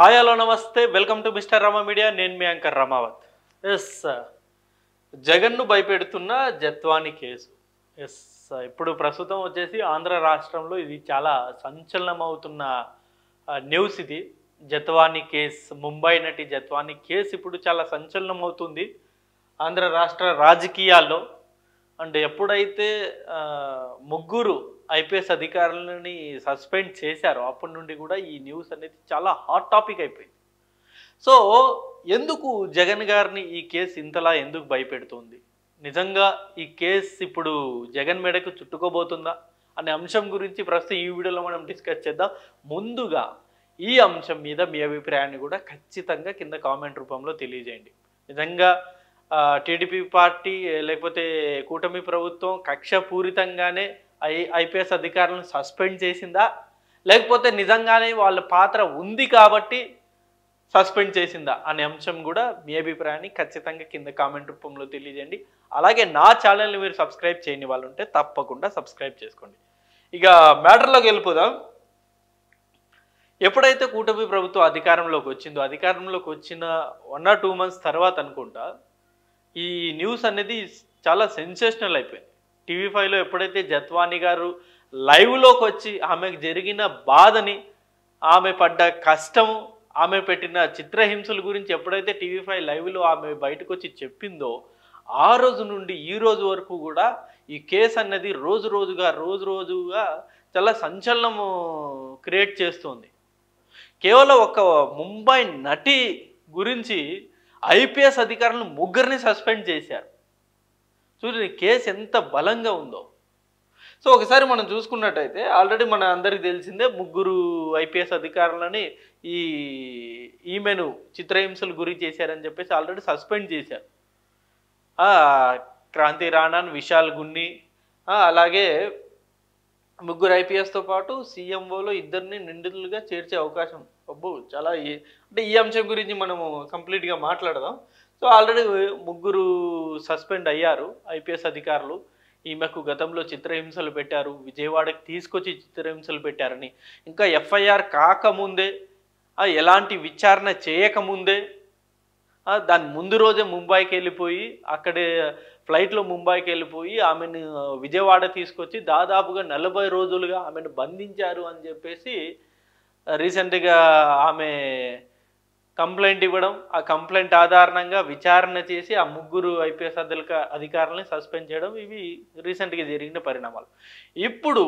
Hi hello నమస్తే welcome to mister Rama media. నేను మీ anchor Ramavath. Yes, జగన్ను భయపెడుతున్న జత్వాని కేసు. ఎస్, ఇప్పుడు ప్రస్తుతం వచ్చేసి ఆంధ్ర రాష్ట్రంలో ఇది చాలా సంచలనం అవుతున్న న్యూస్. ఇది జత్వాని కేసు, ముంబై నటి జత్వాని కేసు ఇప్పుడు చాలా సంచలనం అవుతుంది ఆంధ్ర రాష్ట్ర రాజకీయాల్లో. అండ్ ఎప్పుడైతే ముగ్గురు ఐపీఎస్ అధికారులని సస్పెండ్ చేశారో అప్పటి నుండి కూడా ఈ న్యూస్ అనేది చాలా హాట్ టాపిక్ అయిపోయింది. సో ఎందుకు జగన్ గారిని ఈ కేసు ఇంతలా ఎందుకు భయపెడుతుంది? నిజంగా ఈ కేసు ఇప్పుడు జగన్ మెడకు చుట్టుకోబోతుందా అనే అంశం గురించి ప్రస్తుతం ఈ వీడియోలో మనం డిస్కస్ చేద్దాం. ముందుగా ఈ అంశం మీద మీ అభిప్రాయాన్ని కూడా ఖచ్చితంగా కింద కామెంట్ రూపంలో తెలియజేయండి. నిజంగా టీడీపీ పార్టీ లేకపోతే కూటమి ప్రభుత్వం కక్షపూరితంగానే ఐపీఎస్ అధికారులను సస్పెండ్ చేసిందా, లేకపోతే నిజంగానే వాళ్ళ పాత్ర ఉంది కాబట్టి సస్పెండ్ చేసిందా అనే అంశం కూడా మీ అభిప్రాయాన్ని ఖచ్చితంగా కింద కామెంట్ రూపంలో తెలియజేయండి. అలాగే నా ఛానల్ని మీరు సబ్స్క్రైబ్ చేయని వాళ్ళు ఉంటే తప్పకుండా సబ్స్క్రైబ్ చేసుకోండి. ఇక మ్యాటర్లోకి వెళ్ళిపోదాం. ఎప్పుడైతే కూటమి ప్రభుత్వం అధికారంలోకి వచ్చిన 1 or 2 months తర్వాత అనుకుంటా ఈ న్యూస్ అనేది చాలా సెన్సేషనల్ అయిపోయింది. టీవీ5లో ఎప్పుడైతే జత్వాని గారు లైవ్లోకి వచ్చి ఆమెకు జరిగిన బాధని, ఆమె పడ్డ కష్టము, ఆమె పెట్టిన చిత్రహింసల గురించి ఎప్పుడైతే టీవీ5 లైవ్లో ఆమె బయటకు వచ్చి చెప్పిందో ఆ రోజు నుండి ఈ రోజు వరకు కూడా ఈ కేసు అన్నది రోజు రోజుగా చాలా సంచలనము క్రియేట్ చేస్తుంది. కేవలం ఒక ముంబై నటి గురించి ఐపీఎస్ అధికారులను ముగ్గురిని సస్పెండ్ చేశారు. చూడండి కేసు ఎంత బలంగా ఉందో. సో ఒకసారి మనం చూసుకున్నట్టయితే ఆల్రెడీ మన అందరికీ తెలిసిందే, ముగ్గురు ఐపీఎస్ అధికారులని ఈమెను చిత్రహింసలు గురి చేశారని చెప్పేసి ఆల్రెడీ సస్పెండ్ చేశారు. క్రాంతి రాణా, విశాల్ గున్ని, అలాగే ముగ్గురు ఐపీఎస్తో పాటు సీఎంఓలో 2 నిందితులుగా చేర్చే అవకాశం. చాలా అంటే ఈ అంశం గురించి మనము కంప్లీట్గా మాట్లాడదాం. సో ఆల్రెడీ ముగ్గురు సస్పెండ్ అయ్యారు ఐపీఎస్ అధికారులు. ఈమెకు గతంలో చిత్రహింసలు పెట్టారు, విజయవాడకి తీసుకొచ్చి చిత్రహింసలు పెట్టారని, ఇంకా ఎఫ్ఐఆర్ కాకముందే, ఎలాంటి విచారణ చేయకముందే, దాని ముందు రోజే ముంబైకి వెళ్ళిపోయి అక్కడే ఫ్లైట్లో ముంబైకి వెళ్ళిపోయి ఆమెను విజయవాడ తీసుకొచ్చి దాదాపుగా 40 రోజులుగా ఆమెను బంధించారు అని చెప్పేసి రీసెంట్గా ఆమె కంప్లైంట్ ఇవ్వడం, ఆ కంప్లైంట్ ఆధారంగా విచారణ చేసి ఆ ముగ్గురు ఐపీఎస్ అధికారులని సస్పెండ్ చేయడం, ఇవి రీసెంట్గా జరిగిన పరిణామాలు. ఇప్పుడు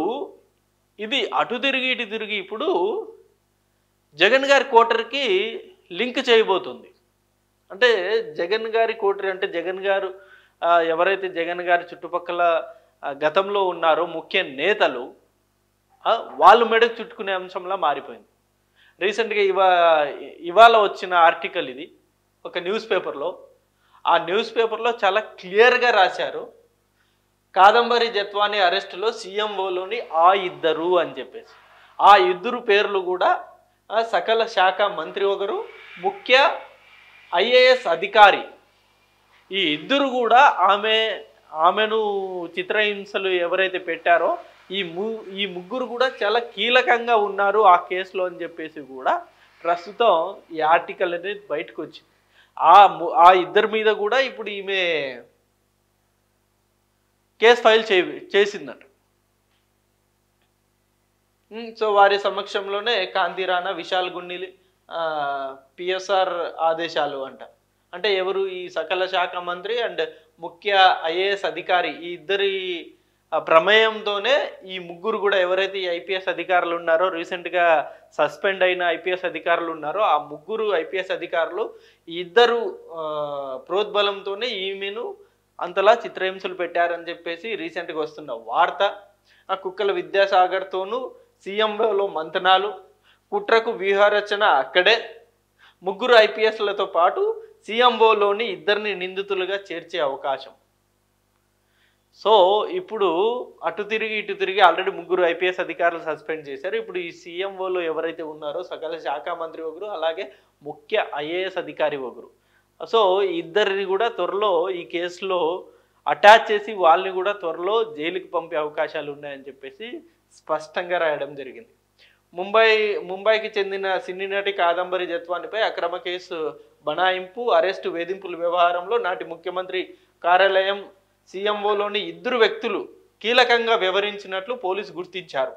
ఇది అటు తిరిగి ఇటు తిరిగి ఇప్పుడు జగన్ గారి కోటరీకి లింక్ చేయబోతుంది. అంటే జగన్ గారి కోటరీ అంటే జగన్ గారు ఎవరైతే జగన్ గారి చుట్టుపక్కల గతంలో ఉన్నారో ముఖ్య నేతలు, వాళ్ళు మెడకు చుట్టుకునే అంశంలా మారిపోయింది. రీసెంట్గా ఇవాళ వచ్చిన ఆర్టికల్ ఇది ఒక న్యూస్ పేపర్లో. ఆ న్యూస్ పేపర్లో చాలా క్లియర్గా రాశారు, కాదంబరి జత్వాని అరెస్టులో సీఎంఓలోని ఆ 2 అని చెప్పేసి. ఆ 2 పేర్లు కూడా సకల శాఖ మంత్రి ఒకరు, ముఖ్య ఐఏఎస్ అధికారి. ఈ 2 కూడా ఆమెను చిత్రహింసలు ఎవరైతే పెట్టారో ఈ ముగ్గురు కూడా చాలా కీలకంగా ఉన్నారు ఆ కేసులో అని చెప్పేసి కూడా ప్రస్తుతం ఈ ఆర్టికల్ అనేది బయటకు వచ్చింది. ఆ 2 మీద కూడా ఇప్పుడు ఈమె కేసు ఫైల్ చేసిందట. సో వారి సమక్షంలోనే కాంతి రాణా, విశాల్ గున్ని పిఎస్ఆర్ ఆదేశాలు అంటే ఎవరు, ఈ సకల శాఖ మంత్రి అండ్ ముఖ్య ఐఏఎస్ అధికారి, ఈ 2 ప్రమేయంతోనే ఈ ముగ్గురు కూడా ఎవరైతే ఈ ఐపీఎస్ అధికారులు ఉన్నారో, రీసెంట్గా సస్పెండ్ అయిన ఐపీఎస్ అధికారులు ఉన్నారో, ఆ ముగ్గురు ఐపీఎస్ అధికారులు 2 ప్రోద్బలంతోనే ఈమెను అంతలా చిత్రహింసలు పెట్టారని చెప్పేసి రీసెంట్గా వస్తున్న వార్త. ఆ కుక్కల విద్యాసాగర్తోనూ సీఎంఓలో మంతనాలు, కుట్రకు వ్యూహరచన అక్కడే, ముగ్గురు ఐపీఎస్లతో పాటు సీఎంఓలోని 2 నిందితులుగా చేర్చే అవకాశం. సో ఇప్పుడు అటు తిరిగి ఇటు తిరిగి ఆల్రెడీ ముగ్గురు ఐపీఎస్ అధికారులు సస్పెండ్ చేశారు. ఇప్పుడు ఈ సీఎంఓలో ఎవరైతే ఉన్నారో సకల శాఖ మంత్రి ఒకరు, అలాగే ముఖ్య ఐఏఎస్ అధికారి ఒకరు. సో 2 కూడా త్వరలో ఈ కేసులో అటాచ్ చేసి వాళ్ళని కూడా త్వరలో జైలుకి పంపే అవకాశాలు ఉన్నాయని చెప్పేసి స్పష్టంగా రాయడం జరిగింది. ముంబై ముంబైకి చెందిన సినీ నటి కాదంబరి జత్వానిపై అక్రమ కేసు బనాయింపు అరెస్టు వేధింపుల వ్యవహారంలో నాటి ముఖ్యమంత్రి కార్యాలయం సీఎంఓలోని ఇద్దరు వ్యక్తులు కీలకంగా వ్యవహరించినట్లు పోలీసు గుర్తించారు.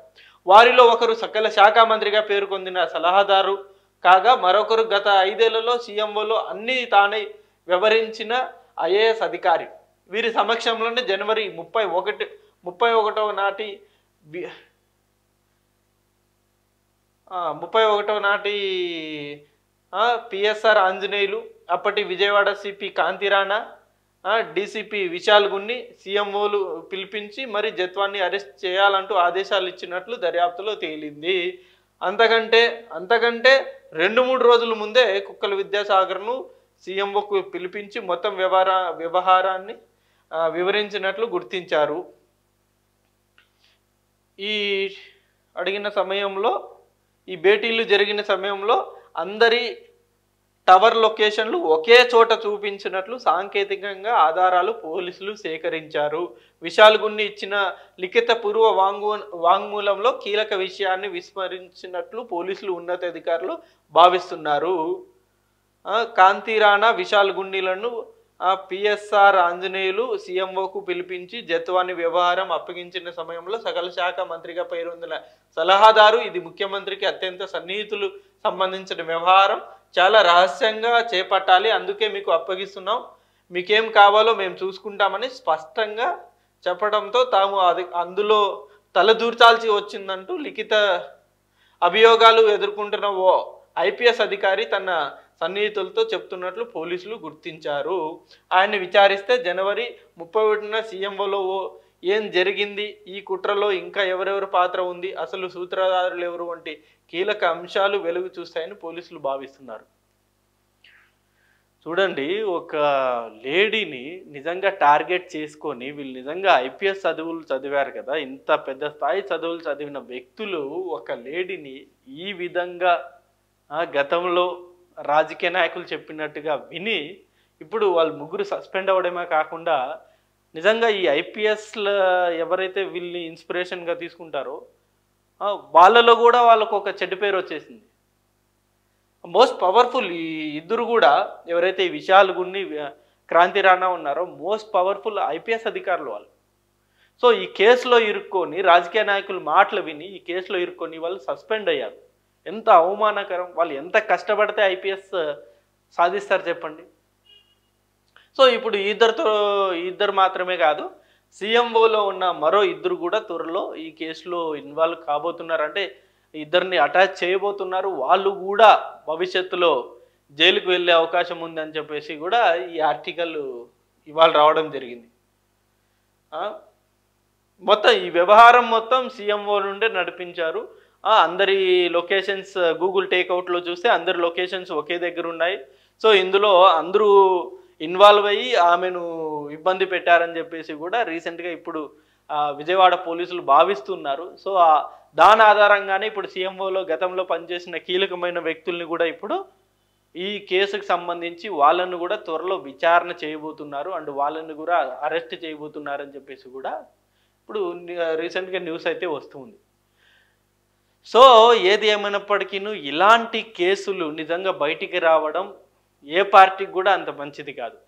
వారిలో ఒకరు సకల శాఖ మంత్రిగా పేరుకొందిన సలహాదారు కాగా మరొకరు గత 5 ఏళ్లలో సీఎంఓలో అన్ని తానే వ్యవహరించిన ఐఏఎస్ అధికారి. వీరి సమక్షంలోనే జనవరి 31వ నాటి 31వ నాటి పిఎస్ఆర్ ఆంజనేయులు, అప్పటి విజయవాడ సిపి కాంతిరాణా, డీసీపీ విశాల్ గున్ని సీఎంఓలు పిలిపించి మరి జత్వాన్ని అరెస్ట్ చేయాలంటూ ఆదేశాలు ఇచ్చినట్లు దర్యాప్తులో తేలింది. అంతకంటే 2-3 రోజుల ముందే కుక్కల విద్యాసాగర్ను సీఎంఓకు పిలిపించి మొత్తం వ్యవహారాన్ని వివరించినట్లు గుర్తించారు. ఈ అడిగిన సమయంలో ఈ భేటీలు జరిగిన సమయంలో అందరి టవర్ లొకేషన్లు ఒకే చోట చూపించినట్లు సాంకేతికంగా ఆధారాలు పోలీసులు సేకరించారు. విశాల్ గున్ని ఇచ్చిన లిఖిత పూర్వ వాంగ్మూలంలో కీలక విషయాన్ని విస్మరించినట్లు పోలీసులు ఉన్నతాధికారులు భావిస్తున్నారు. కాంతిరాణా, విశాల్ గున్నిలను పిఎస్ఆర్ ఆంజనేయులు సీఎంఓకు పిలిపించి జత్వాని వ్యవహారం అప్పగించిన సమయంలో సకల శాఖ మంత్రిగా పేరొందిన సలహాదారు ఇది ముఖ్యమంత్రికి అత్యంత సన్నిహితులు సంబంధించిన వ్యవహారం, చాలా రహస్యంగా చేపట్టాలి, అందుకే మీకు అప్పగిస్తున్నాం, మీకేం కావాలో మేము చూసుకుంటామని స్పష్టంగా చెప్పడంతో తాము అందులో తలదూర్చాల్సి వచ్చిందంటూ లిఖిత అభియోగాలు ఎదుర్కొంటున్న ఓ ఐపీఎస్ అధికారి తన సన్నిహితులతో చెప్తున్నట్లు పోలీసులు గుర్తించారు. ఆయన్ని విచారిస్తే జనవరి 31న సీఎంఓలో ఏం జరిగింది, ఈ కుట్రలో ఇంకా ఎవరెవరి పాత్ర ఉంది, అసలు సూత్రధారులు ఎవరు వంటి కీలక అంశాలు వెలుగు చూస్తాయని పోలీసులు భావిస్తున్నారు. చూడండి, ఒక లేడీని నిజంగా టార్గెట్ చేసుకొని వీళ్ళు నిజంగా ఐపీఎస్ చదువులు చదివారు కదా, ఇంత పెద్ద స్థాయి చదువులు చదివిన వ్యక్తులు ఒక లేడీని ఈ విధంగా గతంలో రాజకీయ నాయకులు చెప్పినట్టుగా విని ఇప్పుడు వాళ్ళు ముగ్గురు సస్పెండ్ అవ్వడమే కాకుండా నిజంగా ఈ ఐపీఎస్ల ఎవరైతే వీళ్ళని ఇన్స్పిరేషన్గా తీసుకుంటారో వాళ్ళలో కూడా వాళ్ళకు ఒక చెడ్డ పేరు వచ్చేసింది. మోస్ట్ పవర్ఫుల్ ఈ ఇద్దరు కూడా ఎవరైతే ఈ విశాల్ గున్ని క్రాంతిరాణా ఉన్నారో మోస్ట్ పవర్ఫుల్ ఐపీఎస్ అధికారులు వాళ్ళు. సో ఈ కేసులో ఇరుక్కొని రాజకీయ నాయకులు మాటలు విని ఈ కేసులో ఇరుక్కొని వాళ్ళు సస్పెండ్ అయ్యారు. ఎంత అవమానకరం, వాళ్ళు ఎంత కష్టపడితే ఐపీఎస్ సాధిస్తారు చెప్పండి. సో ఇప్పుడు ఇద్దరు మాత్రమే కాదు, సీఎంఓలో ఉన్న మరో ఇద్దరు కూడా త్వరలో ఈ కేసులో ఇన్వాల్వ్ కాబోతున్నారు, అంటే ఇద్దరిని అటాచ్ చేయబోతున్నారు, వాళ్ళు కూడా భవిష్యత్తులో జైలుకు వెళ్ళే అవకాశం ఉందని చెప్పేసి కూడా ఈ ఆర్టికల్ ఇవాళ రావడం జరిగింది. మొత్తం ఈ వ్యవహారం మొత్తం సీఎంఓ నుండే నడిపించారు. అందరి లొకేషన్స్ గూగుల్ టేక్అవుట్లో చూస్తే అందరి లొకేషన్స్ ఒకే దగ్గర ఉన్నాయి. సో ఇందులో అందరూ ఇన్వాల్వ్ అయ్యి ఆమెను ఇబ్బంది పెట్టారని చెప్పేసి కూడా రీసెంట్గా ఇప్పుడు విజయవాడ పోలీసులు భావిస్తున్నారు. సో దాని ఆధారంగానే ఇప్పుడు సీఎంఓలో గతంలో పనిచేసిన కీలకమైన వ్యక్తుల్ని కూడా ఇప్పుడు ఈ కేసుకు సంబంధించి వాళ్ళను కూడా త్వరలో విచారణ చేయబోతున్నారు అండ్ వాళ్ళని కూడా అరెస్ట్ చేయబోతున్నారని చెప్పేసి కూడా ఇప్పుడు రీసెంట్గా న్యూస్ అయితే వస్తుంది. సో ఏది ఏమైనప్పటికీ ఇలాంటి కేసులు నిజంగా బయటికి రావడం ఏ పార్టీకి కూడా అంత మంచిది కాదు.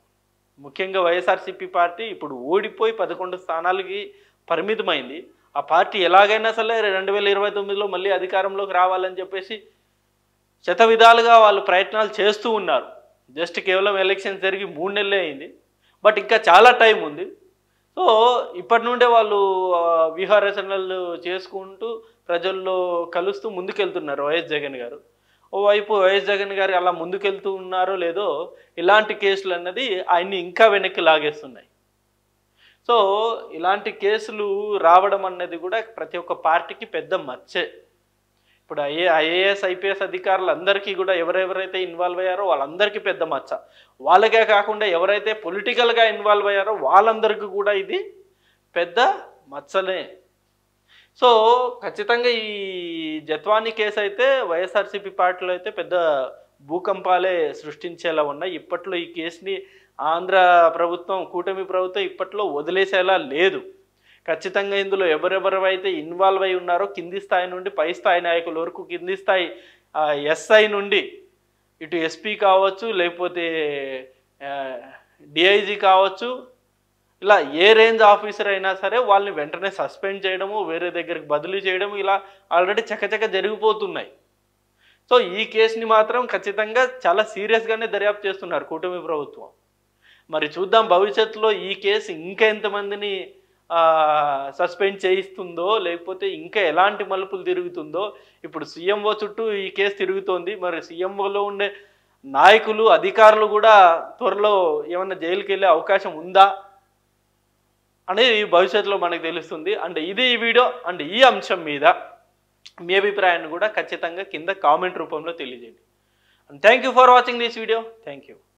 ముఖ్యంగా వైఎస్ఆర్సీపీ పార్టీ ఇప్పుడు ఓడిపోయి 11 స్థానాలకి పరిమితమైంది. ఆ పార్టీ ఎలాగైనా సరే 2029లో మళ్ళీ అధికారంలోకి రావాలని చెప్పేసి శతవిధాలుగా వాళ్ళు ప్రయత్నాలు చేస్తూ ఉన్నారు. జస్ట్ కేవలం ఎలక్షన్స్ జరిగి 3 నెలలే అయింది, బట్ ఇంకా చాలా టైం ఉంది. సో ఇప్పటి నుండే వాళ్ళు వ్యూహరచనలు చేసుకుంటూ ప్రజల్లో కలుస్తూ ముందుకెళ్తున్నారు వైఎస్ జగన్ గారు. ఓవైపు వైఎస్ జగన్ గారు అలా ముందుకెళ్తూ ఉన్నారో లేదో ఇలాంటి కేసులు అన్నది ఆయన్ని ఇంకా వెనక్కి లాగేస్తున్నాయి. సో ఇలాంటి కేసులు రావడం అన్నది కూడా ప్రతి ఒక్క పార్టీకి పెద్ద మచ్చే. ఇప్పుడు ఐఏఎస్ ఐపీఎస్ అధికారులు అందరికీ కూడా ఎవరెవరైతే ఇన్వాల్వ్ అయ్యారో వాళ్ళందరికీ పెద్ద మచ్చ. వాళ్ళకే కాకుండా ఎవరైతే పొలిటికల్గా ఇన్వాల్వ్ అయ్యారో వాళ్ళందరికీ కూడా ఇది పెద్ద మచ్చలే. సో ఖచ్చితంగా ఈ జత్వాని కేసు అయితే వైఎస్ఆర్సీపీ పార్టీలో అయితే పెద్ద భూకంపాలే సృష్టించేలా ఉన్నాయి. ఇప్పట్లో ఈ కేసుని ఆంధ్ర ప్రభుత్వం కూటమి ప్రభుత్వం ఇప్పట్లో వదిలేసేలా లేదు. ఖచ్చితంగా ఇందులో ఎవరెవరైతే ఇన్వాల్వ్ అయి ఉన్నారో కింది స్థాయి నుండి పై స్థాయి నాయకుల వరకు, కింది స్థాయి ఎస్ఐ నుండి ఇటు ఎస్పీ కావచ్చు, లేకపోతే డిఐజీ కావచ్చు, ఇలా ఏ రేంజ్ ఆఫీసర్ అయినా సరే వాళ్ళని వెంటనే సస్పెండ్ చేయడము, వేరే దగ్గరికి బదిలీ చేయడము, ఇలా ఆల్రెడీ చకచక జరిగిపోతున్నాయి. సో ఈ కేసుని మాత్రం ఖచ్చితంగా చాలా సీరియస్గానే దర్యాప్తు చేస్తున్నారు కూటమి ప్రభుత్వం. మరి చూద్దాం భవిష్యత్తులో ఈ కేసు ఇంకా ఎంతమందిని సస్పెండ్ చేయిస్తుందో, లేకపోతే ఇంకా ఎలాంటి మలుపులు తిరుగుతుందో. ఇప్పుడు సీఎంఓ చుట్టూ ఈ కేసు తిరుగుతోంది. మరి సీఎంఓలో ఉండే నాయకులు, అధికారులు కూడా త్వరలో ఏమన్నా జైలుకి వెళ్ళే అవకాశం ఉందా అనేది భవిష్యత్తులో మనకు తెలుస్తుంది. అండ్ ఇది ఈ వీడియో. అండ్ ఈ అంశం మీద మీ అభిప్రాయాన్ని కూడా ఖచ్చితంగా కింద కామెంట్ రూపంలో తెలియజేయండి. And thank you for watching this video. Thank you.